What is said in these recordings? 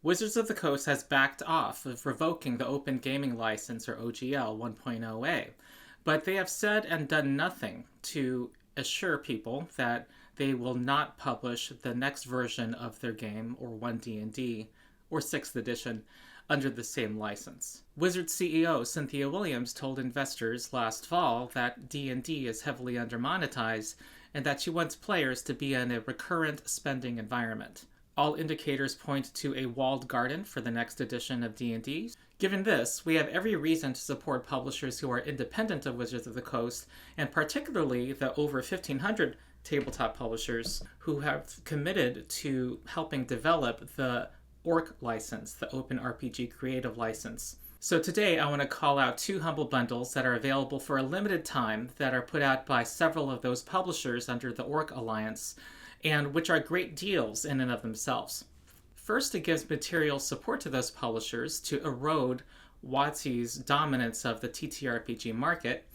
Wizards of the Coast has backed off of revoking the Open Gaming License, or OGL 1.0a, but they have said and done nothing to assure people that they will not publish the next version of their game, or One D&D, or 6th edition, under the same license. Wizards CEO Cynthia Williams told investors last fall that D&D is heavily undermonetized and that she wants players to be in a recurrent spending environment. All indicators point to a walled garden for the next edition of D&D. Given this, we have every reason to support publishers who are independent of Wizards of the Coast, and particularly the over 1,500 tabletop publishers who have committed to helping develop the ORC license, the Open RPG Creative License. So today I want to call out 2 Humble Bundles that are available for a limited time that are put out by several of those publishers under the ORC Alliance, and which are great deals in and of themselves. First, it gives material support to those publishers to erode WOTC's dominance of the TTRPG market.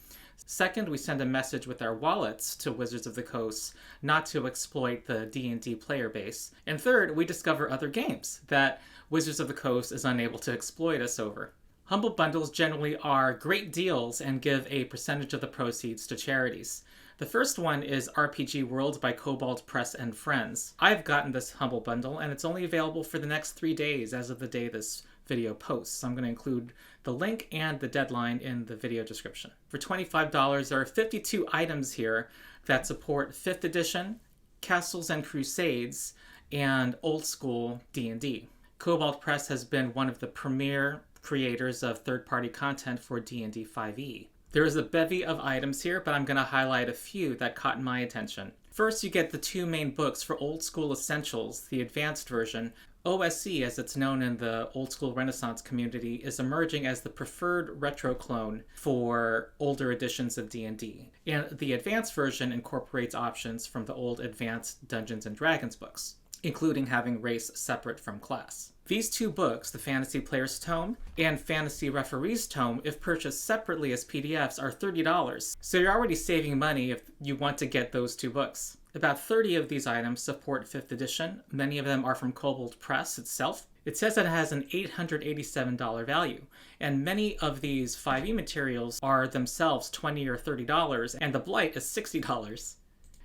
Second, we send a message with our wallets to Wizards of the Coast not to exploit the D&D player base. And third, we discover other games that Wizards of the Coast is unable to exploit us over. Humble Bundles generally are great deals and give a percentage of the proceeds to charities. The first one is RPG World by Kobold Press and Friends. I've gotten this Humble Bundle, and it's only available for the next 3 days as of the day this video posts. So I'm going to include the link and the deadline in the video description. For $25, there are 52 items here that support 5th edition, Castles and Crusades, and old school D&D. Kobold Press has been one of the premier creators of third-party content for D&D 5e. There is a bevy of items here, but I'm going to highlight a few that caught my attention. First, you get the 2 main books for Old School Essentials, the advanced version. OSE, as it's known in the Old School Renaissance community, is emerging as the preferred retro clone for older editions of D&D. And the advanced version incorporates options from the old advanced Dungeons & Dragons books, including having race separate from class. These 2 books, the Fantasy Player's Tome and Fantasy Referee's Tome, if purchased separately as PDFs, are $30. So you're already saving money if you want to get those 2 books. About 30 of these items support 5th edition. Many of them are from Kobold Press itself. It says that it has an $887 value, and many of these 5e materials are themselves $20 or $30, and the Blight is $60.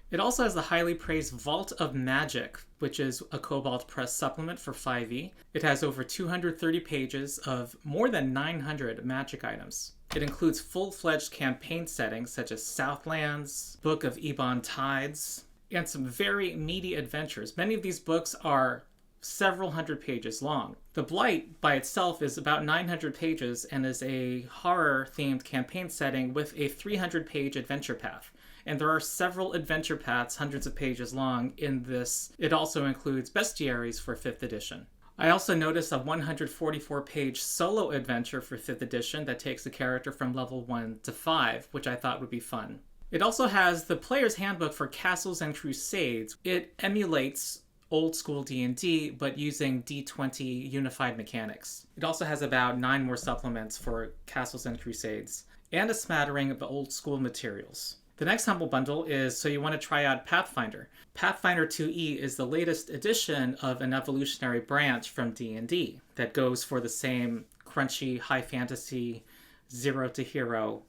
It also has the highly praised Vault of Magic, which is a Kobold Press supplement for 5e. It has over 230 pages of more than 900 magic items. It includes full-fledged campaign settings such as Southlands, Book of Ebon Tides, and some very meaty adventures. Many of these books are several hundred pages long. The Blight by itself is about 900 pages and is a horror-themed campaign setting with a 300-page adventure path. And there are several adventure paths, hundreds of pages long, in this. It also includes bestiaries for 5th edition. I also noticed a 144-page solo adventure for 5th edition that takes a character from level 1 to 5, which I thought would be fun. It also has the Player's Handbook for Castles and Crusades. It emulates old school D&D, but using D20 unified mechanics. It also has about 9 more supplements for Castles and Crusades, and a smattering of the old school materials. The next Humble Bundle is So You Want to Try Out Pathfinder. Pathfinder 2e is the latest edition of an evolutionary branch from D&D that goes for the same crunchy, high fantasy, zero to hero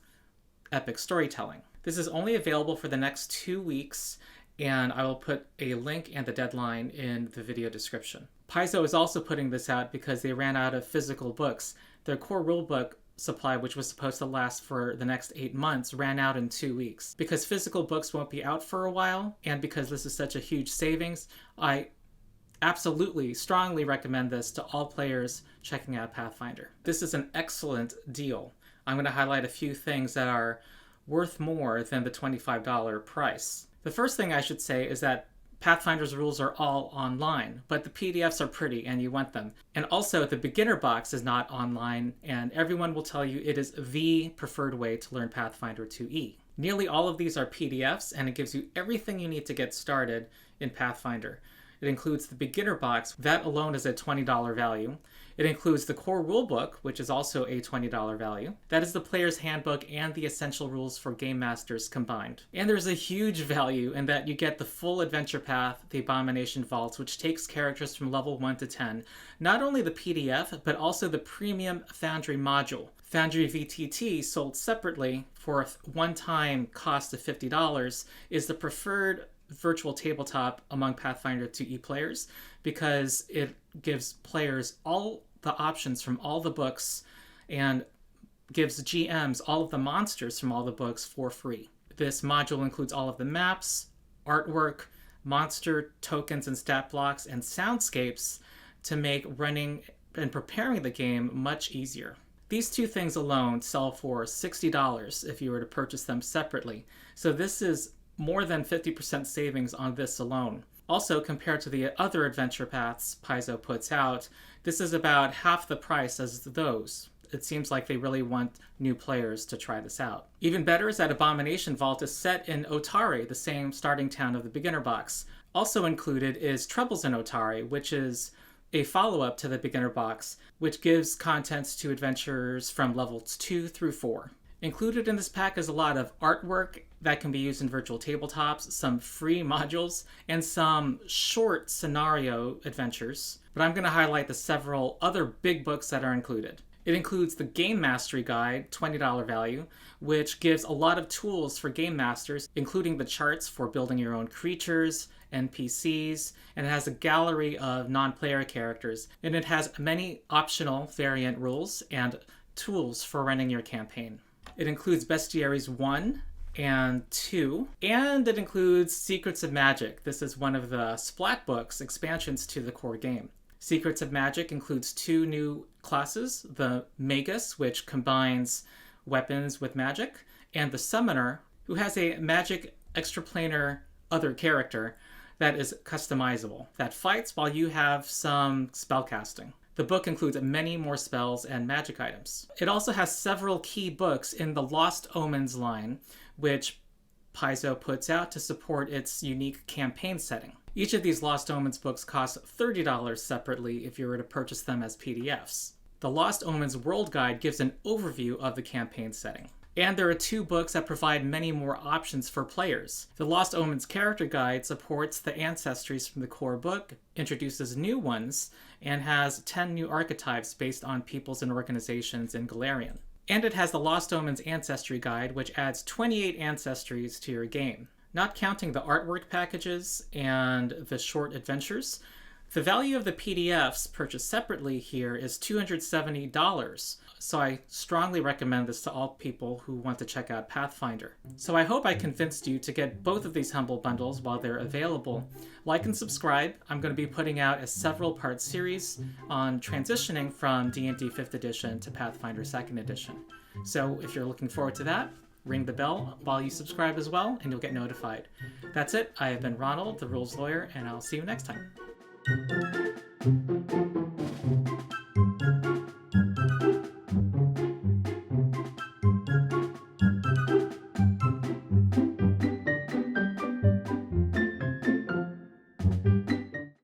epic storytelling. This is only available for the next 2 weeks, and I will put a link and the deadline in the video description. Paizo is also putting this out because they ran out of physical books. Their core rulebook supply, which was supposed to last for the next 8 months, ran out in 2 weeks. Because physical books won't be out for a while, and because this is such a huge savings, I absolutely strongly recommend this to all players checking out Pathfinder. This is an excellent deal. I'm going to highlight a few things that are worth more than the $25 price. The first thing I should say is that Pathfinder's rules are all online, but the PDFs are pretty and you want them. And also, the beginner box is not online, and everyone will tell you it is the preferred way to learn Pathfinder 2e. Nearly all of these are PDFs, and it gives you everything you need to get started in Pathfinder. It includes the beginner box. That alone is a $20 value. It includes the core rulebook, which is also a $20 value. That is the player's handbook and the essential rules for game masters combined. And there's a huge value in that you get the full adventure path, the Abomination Vaults, which takes characters from level 1 to 10. Not only the PDF, but also the premium Foundry module. Foundry VTT, sold separately for a one-time cost of $50, is the preferred virtual tabletop among Pathfinder 2e players because it gives players all the options from all the books and gives GMs all of the monsters from all the books for free. This module includes all of the maps, artwork, monster tokens and stat blocks, and soundscapes to make running and preparing the game much easier. These two things alone sell for $60 if you were to purchase them separately. So this is more than 50% savings on this alone. Also, compared to the other adventure paths Paizo puts out, this is about half the price as those. It seems like they really want new players to try this out. Even better is that Abomination Vault is set in Otari, the same starting town of the beginner box. Also included is Troubles in Otari, which is a follow-up to the beginner box, which gives contents to adventurers from levels 2 through 4. Included in this pack is a lot of artwork that can be used in virtual tabletops, some free modules, and some short scenario adventures. But I'm going to highlight the several other big books that are included. It includes the Game Mastery Guide, $20 value, which gives a lot of tools for game masters, including the charts for building your own creatures, NPCs, and it has a gallery of non-player characters, and it has many optional variant rules and tools for running your campaign. It includes Bestiaries 1 and 2, and it includes Secrets of Magic. This is one of the Splat books expansions to the core game. Secrets of Magic includes 2 new classes, the Magus, which combines weapons with magic, and the Summoner, who has a magic extraplanar other character that is customizable, that fights while you have some spellcasting. The book includes many more spells and magic items. It also has several key books in the Lost Omens line, which Paizo puts out to support its unique campaign setting. Each of these Lost Omens books costs $30 separately if you were to purchase them as PDFs. The Lost Omens World Guide gives an overview of the campaign setting. And there are 2 books that provide many more options for players. The Lost Omens Character Guide supports the ancestries from the core book, introduces new ones, and has 10 new archetypes based on peoples and organizations in Galarian. And it has the Lost Omens Ancestry Guide, which adds 28 ancestries to your game. Not counting the artwork packages and the short adventures, the value of the PDFs purchased separately here is $270, so I strongly recommend this to all people who want to check out Pathfinder. So I hope I convinced you to get both of these Humble Bundles while they're available. Like and subscribe. I'm going to be putting out a several-part series on transitioning from D&D 5th edition to Pathfinder 2nd edition. So if you're looking forward to that, ring the bell while you subscribe as well, and you'll get notified. That's it. I have been Ronald, the Rules Lawyer, and I'll see you next time.